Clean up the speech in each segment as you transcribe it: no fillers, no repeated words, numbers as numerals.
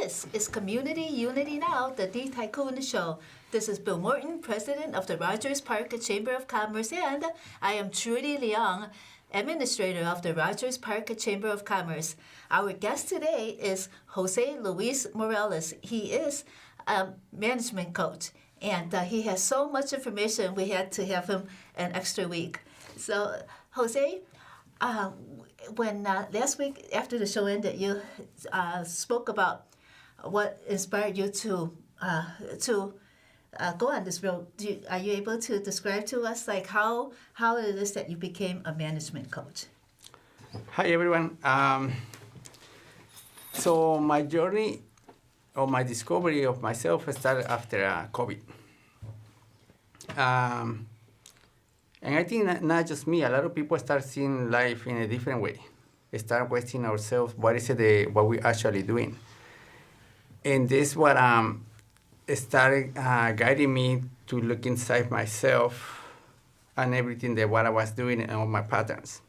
This is Community Unity Now, the D Tycoon Show. This is Bill Morton, President of the Rogers Park Chamber of Commerce, and I am Trudy Leong, Administrator of the Rogers Park Chamber of Commerce. Our guest today is Jose Luis Morales. He is a management coach, and he has so much information we had to have him an extra week. So, Jose, when last week after the show ended, you spoke about what inspired you to go on this road. Are you able to describe to us like how it is that you became a management coach? Hi everyone. So my journey or my discovery of myself started after COVID. And I think not just me, a lot of people start seeing life in a different way. We start questioning ourselves, what what we're actually doing. And this what started guiding me to look inside myself and everything that what I was doing and all my patterns.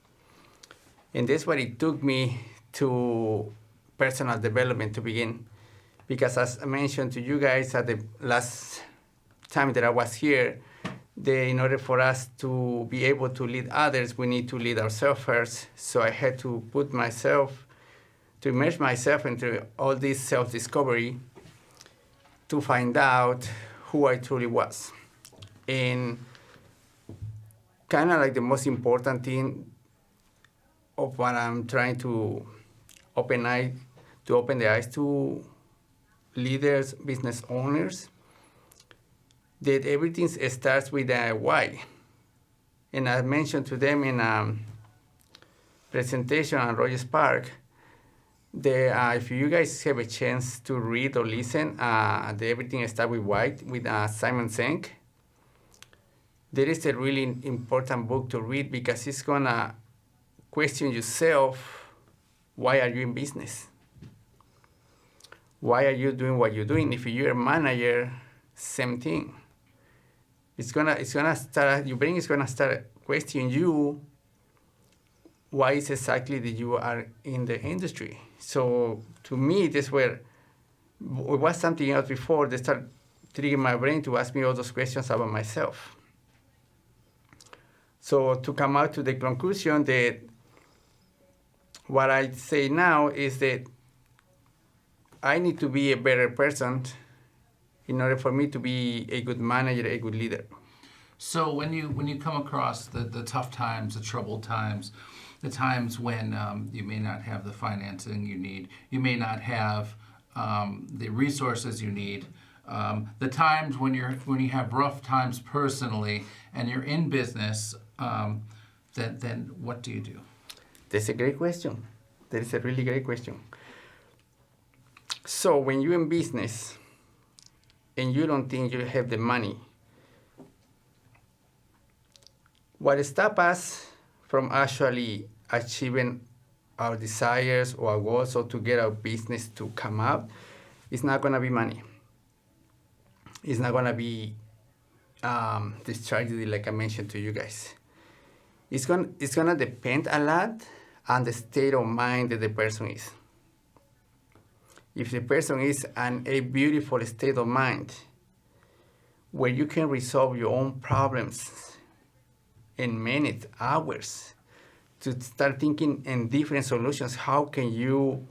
And that's what it took me to personal development to begin. Because as I mentioned to you guys at the last time that I was here, in order for us to be able to lead others, we need to lead ourselves first. So I had to immerse myself into all this self-discovery to find out who I truly was. And kind of like the most important thing of what I'm trying to open the eyes to leaders, business owners, that everything starts with a why. And I mentioned to them in a presentation at Rogers Park that if you guys have a chance to read or listen, the Everything Starts with Why with Simon Sinek, there is a really important book to read because it's going to question yourself, why are you in business? Why are you doing what you're doing? If you're a manager, same thing. It's gonna start. Your brain is gonna start questioning you. Why is exactly that you are in the industry? So to me, this where it was something else before. They start triggering my brain to ask me all those questions about myself. So to come out to the conclusion that what I say now is that I need to be a better person in order for me to be a good manager, a good leader. So when you come across the tough times, the troubled times, the times when you may not have the financing you need, you may not have the resources you need, the times when you have rough times personally and you're in business, then what do you do? That's a great question. That is a really great question. So when you're in business and you don't think you have the money, what stops us from actually achieving our desires or our goals or to get our business to come out is not going to be money. It's not going to be the strategy like I mentioned to you guys. It's going to depend a lot on the state of mind that the person is. If the person is in a beautiful state of mind where you can resolve your own problems in minutes, hours, to start thinking in different solutions, how can you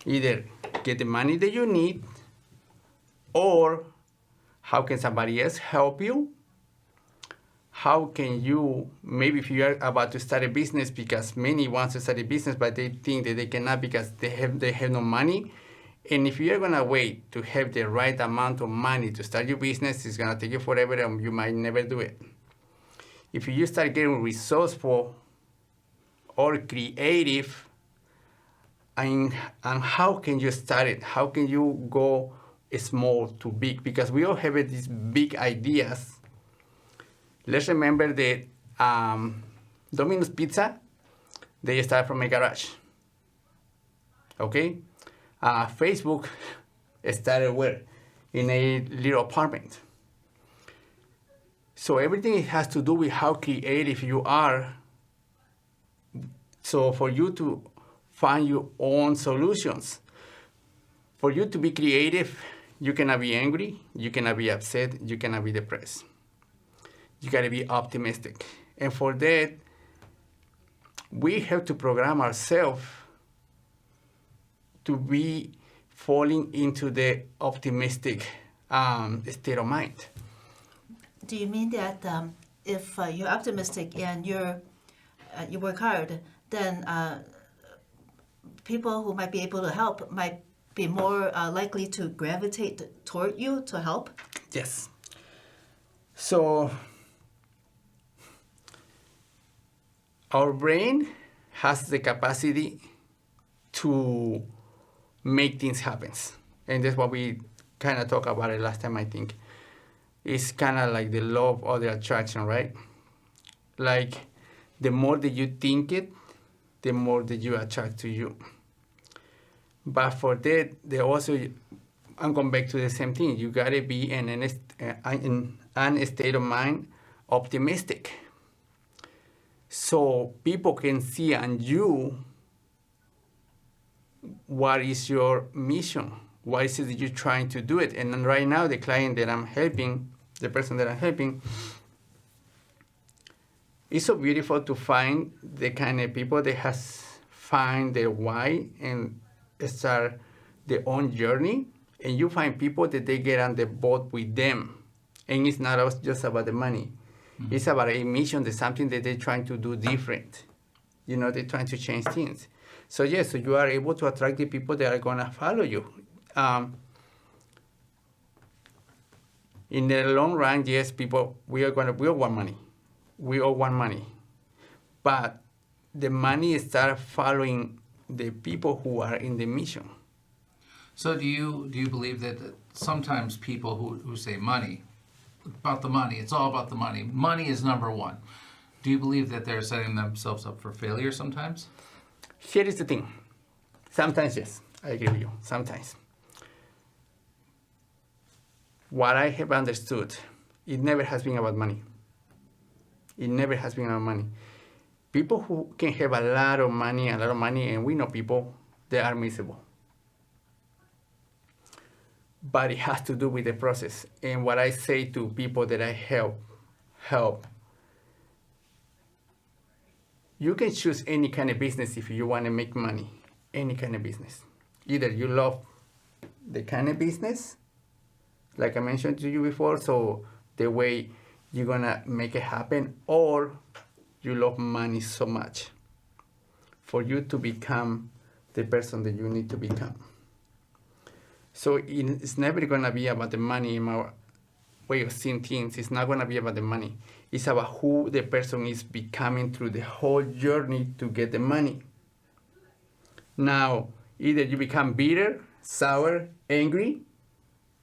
either get the money that you need or how can somebody else help you? How can you, maybe if you are about to start a business, because many want to start a business, but they think that they cannot because they have no money. And if you're going to wait to have the right amount of money to start your business, it's going to take you forever and you might never do it. If you start getting resourceful or creative, and how can you start it? How can you go small to big? Because we all have these big ideas. Let's remember that Domino's Pizza, they start from a garage. Okay? Facebook started where? In a little apartment. So everything has to do with how creative you are. So for you to find your own solutions. For you to be creative, you cannot be angry, you cannot be upset, you cannot be depressed. You gotta be optimistic. And for that, we have to program ourselves to be falling into the optimistic state of mind. Do you mean that if you're optimistic and you work hard, then people who might be able to help might be more likely to gravitate toward you to help? Yes. So our brain has the capacity to make things happen. And that's what we kind of talked about it last time, I think. It's kind of like the law of other attraction, right? Like the more that you think it, the more that you attract to you. But for that, they also, I'm going back to the same thing. You got to be in an state of mind optimistic. So people can see on you what is your mission, what is it that you're trying to do it. And then right now, the client that I'm helping, the person that I'm helping, it's so beautiful to find the kind of people that has find their why and start their own journey. And you find people that they get on the boat with them. And it's not just about the money. Mm-hmm. It's about a mission, there's something that they're trying to do different. You know, they're trying to change things. So yes, so you are able to attract the people that are going to follow you. In the long run, yes, people, we all want money. We all want money. But the money start following the people who are in the mission. So do you believe that sometimes people who say money, about the money, it's all about the money. Money is number one. Do you believe that they're setting themselves up for failure sometimes? Here is the thing. Sometimes, yes, I agree with you. Sometimes. What I have understood, it never has been about money. It never has been about money. People who can have a lot of money, and we know people, they are miserable. But it has to do with the process. And what I say to people that I help, you can choose any kind of business if you want to make money, any kind of business. Either you love the kind of business, like I mentioned to you before, so the way you're going to make it happen, or you love money so much for you to become the person that you need to become. So it's never going to be about the money in our way of seeing things. It's not going to be about the money. It's about who the person is becoming through the whole journey to get the money. Now, either you become bitter, sour, angry,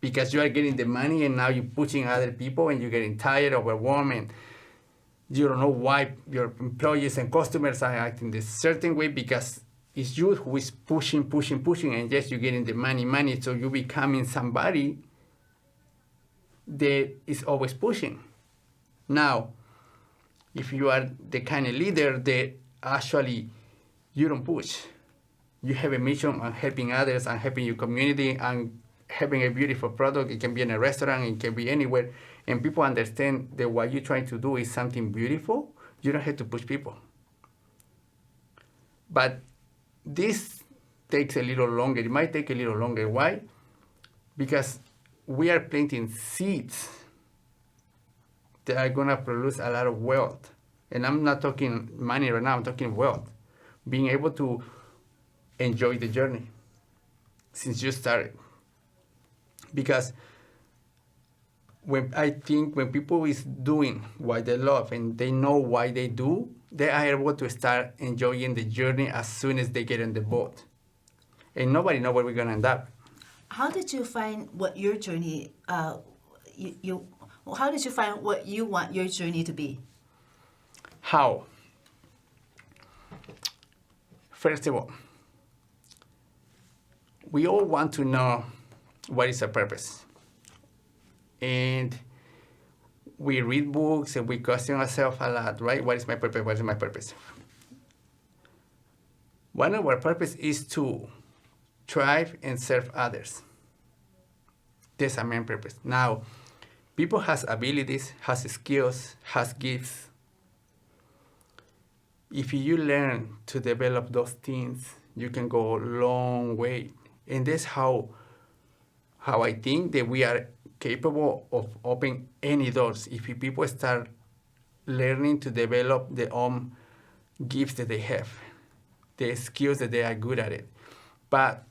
because you are getting the money and now you're pushing other people and you're getting tired, overwhelmed, and you don't know why your employees and customers are acting this certain way because it's you who is pushing, and yes, you're getting the money, so you're becoming somebody that is always pushing. Now, if you are the kind of leader that actually you don't push, you have a mission on helping others and helping your community and having a beautiful product. It can be in a restaurant, it can be anywhere, and people understand that what you're trying to do is something beautiful. You don't have to push people. But this takes a little longer. It might take a little longer. Why? Because we are planting seeds that are going to produce a lot of wealth. And I'm not talking money right now, I'm talking wealth. Being able to enjoy the journey since you started. Because I think when people is doing what they love and they know why they do, they are able to start enjoying the journey as soon as they get on the boat. And nobody knows where we're going to end up. How did you find what your journey, how did you find what you want your journey to be? How? First of all, we all want to know what is our purpose. And we read books and we question ourselves a lot, right? What is my purpose? What is my purpose? One of our purpose is to thrive and serve others. That's our main purpose. Now, people has abilities, has skills, has gifts. If you learn to develop those things, you can go a long way. And that's how I think that we are capable of opening any doors. If people start learning to develop their own gifts that they have, the skills that they are good at it. But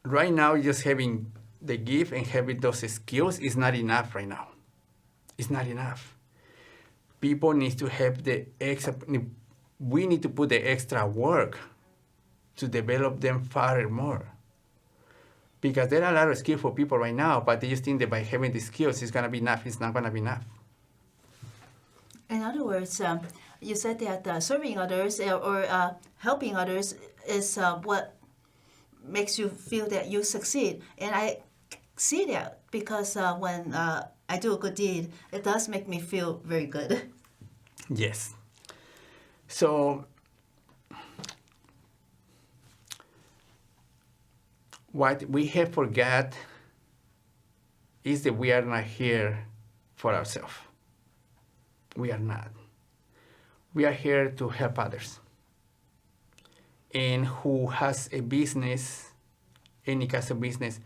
right now, just having the gift and having those skills is not enough right now. It's not enough. People need to have we need to put the extra work to develop them far more. Because there are a lot of skillful people right now, but they just think that by having the skills, it's going to be enough. It's not going to be enough. In other words, you said that serving others or helping others is what makes you feel that you succeed. And I see that because when I do a good deed, it does make me feel very good. Yes. So what we have forgot is that we are not here for ourselves. We are not. We are here to help others. And who has a business, any kind of business,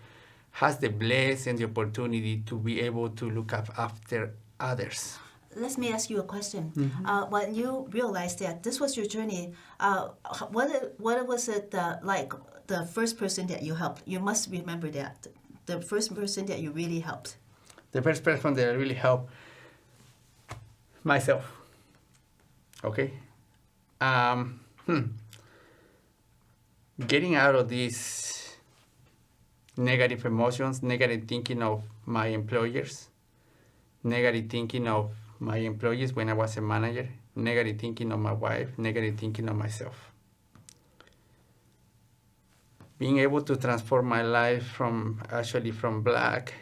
has the blessing and the opportunity to be able to look after others. Let me ask you a question. Mm-hmm. When you realized that this was your journey, what was it like the first person that you helped? You must remember that. The first person that you really helped. The first person that I really helped, myself. Okay? Getting out of these negative emotions, negative thinking of my employers, negative thinking of my employees when I was a manager, negative thinking of my wife, negative thinking of myself. Being able to transform my life from black,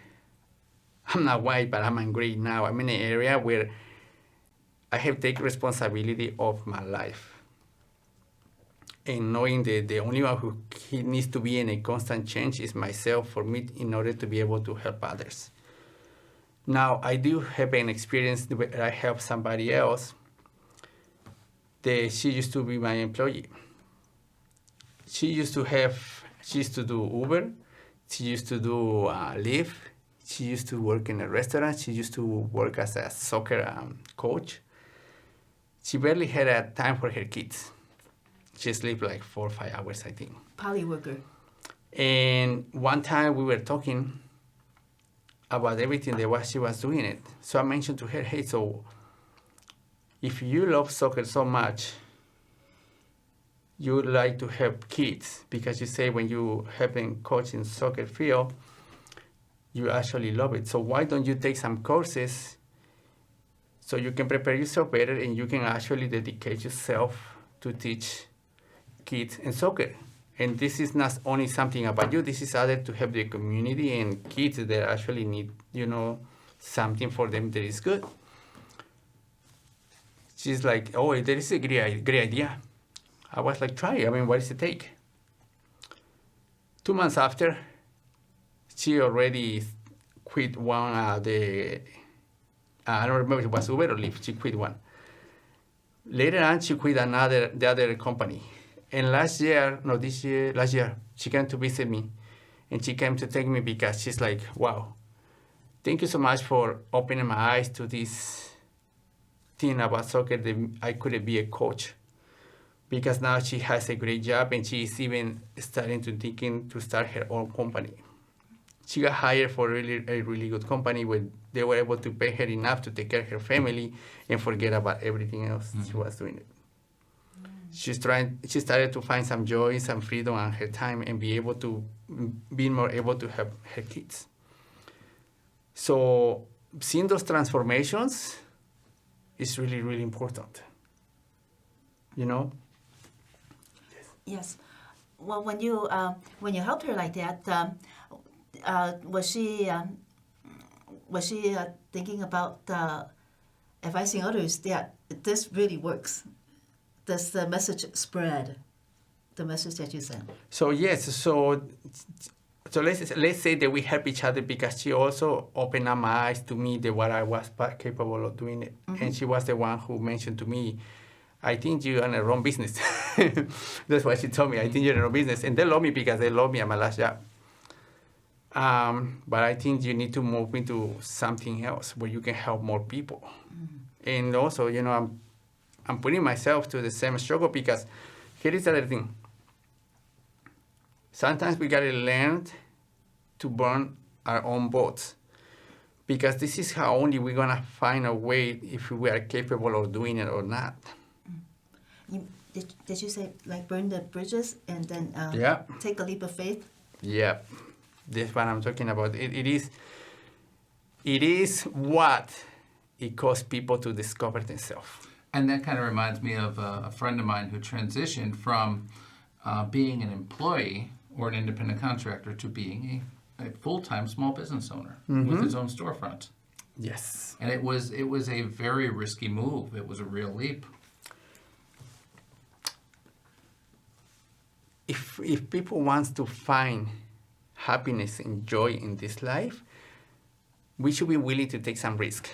I'm not white, but I'm gray now. I'm in an area where I have taken responsibility of my life. And knowing that the only one who needs to be in a constant change is myself for me in order to be able to help others. Now, I do have an experience where I help somebody else. She used to be my employee. She used to do Uber. She used to do Lyft. She used to work in a restaurant. She used to work as a soccer coach. She barely had a time for her kids. She slept like 4 or 5 hours, I think. Poly worker. And one time we were talking about everything that she was doing it. So I mentioned to her, hey, so if you love soccer so much, you would like to help kids, because you say when you have been coaching soccer field, you actually love it. So why don't you take some courses so you can prepare yourself better and you can actually dedicate yourself to teach kids in soccer? And this is not only something about you, this is other to help the community and kids that actually need, something for them that is good. She's like, oh, that is a great idea. I was like, try it. I mean, what does it take? 2 months after, she already quit one of I don't remember if it was Uber or Lyft. She quit one. Later on, she quit the other company. And last year, she came to visit me. And she came to thank me because she's like, wow, thank you so much for opening my eyes to this thing about soccer that I could be a coach. Because now she has a great job and she is even starting to start her own company. She got hired for a really good company where they were able to pay her enough to take care of her family and forget about everything else she was doing. She started to find some joy, some freedom on her time and be more able to help her kids. So seeing those transformations is really, really important. Yes. Well, when you helped her like that, was she thinking about advising others that this really works? Does the message spread? the message that you sent. So yes, so let's say that we help each other because she also opened up my eyes to me that what I was capable of doing it, and she was the one who mentioned to me, I think you're in the wrong business. That's what she told me. I think you're in the wrong business, and they love me because they love me at my last job. But I think you need to move into something else where you can help more people. And also, I'm putting myself to the same struggle because here is the other thing. Sometimes we gotta learn to burn our own boats because this is how only we're gonna find a way if we are capable of doing it or not. Did you say like burn the bridges and then take a leap of faith? Yeah, that's what I'm talking about. It is what it caused people to discover themselves. And that kind of reminds me of a friend of mine who transitioned from being an employee or an independent contractor to being a full-time small business owner with his own storefront. Yes. And it was a very risky move. It was a real leap. If people want to find happiness and joy in this life, we should be willing to take some risk.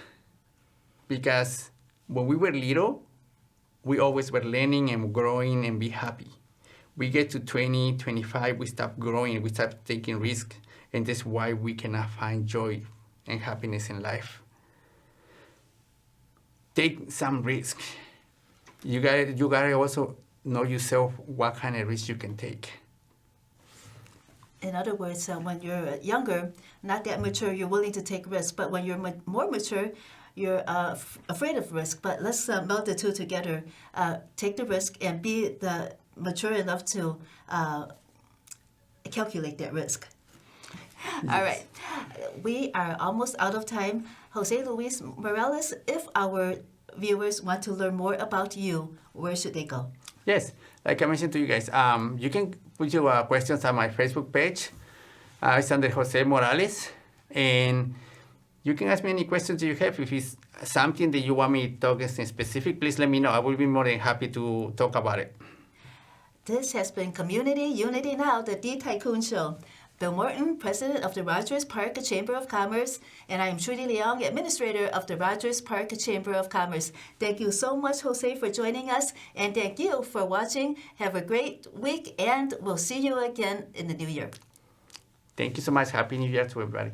Because when we were little, we always were learning and growing and be happy. We get to 20, 25, we stop growing, we start taking risks, and that's why we cannot find joy and happiness in life. Take some risk. You gotta also know yourself what kind of risk you can take. In other words, when you're younger, not that mature, you're willing to take risks. But when you're more mature, you're afraid of risk. But let's meld the two together. Take the risk and be mature enough to calculate that risk. Yes. All right. We are almost out of time. Jose Luis Morales, if our viewers want to learn more about you, where should they go? Yes, like I mentioned to you guys, you can put your questions on my Facebook page. It's under Jose Morales. And you can ask me any questions you have. If it's something that you want me to talk in specific, please let me know. I will be more than happy to talk about it. This has been Community Unity Now, the D Tycoon Show. Bill Morton, President of the Rogers Park Chamber of Commerce, and I am Trudy Leong, Administrator of the Rogers Park Chamber of Commerce. Thank you so much, Jose, for joining us, and thank you for watching. Have a great week, and we'll see you again in the new year. Thank you so much. Happy New Year to everybody.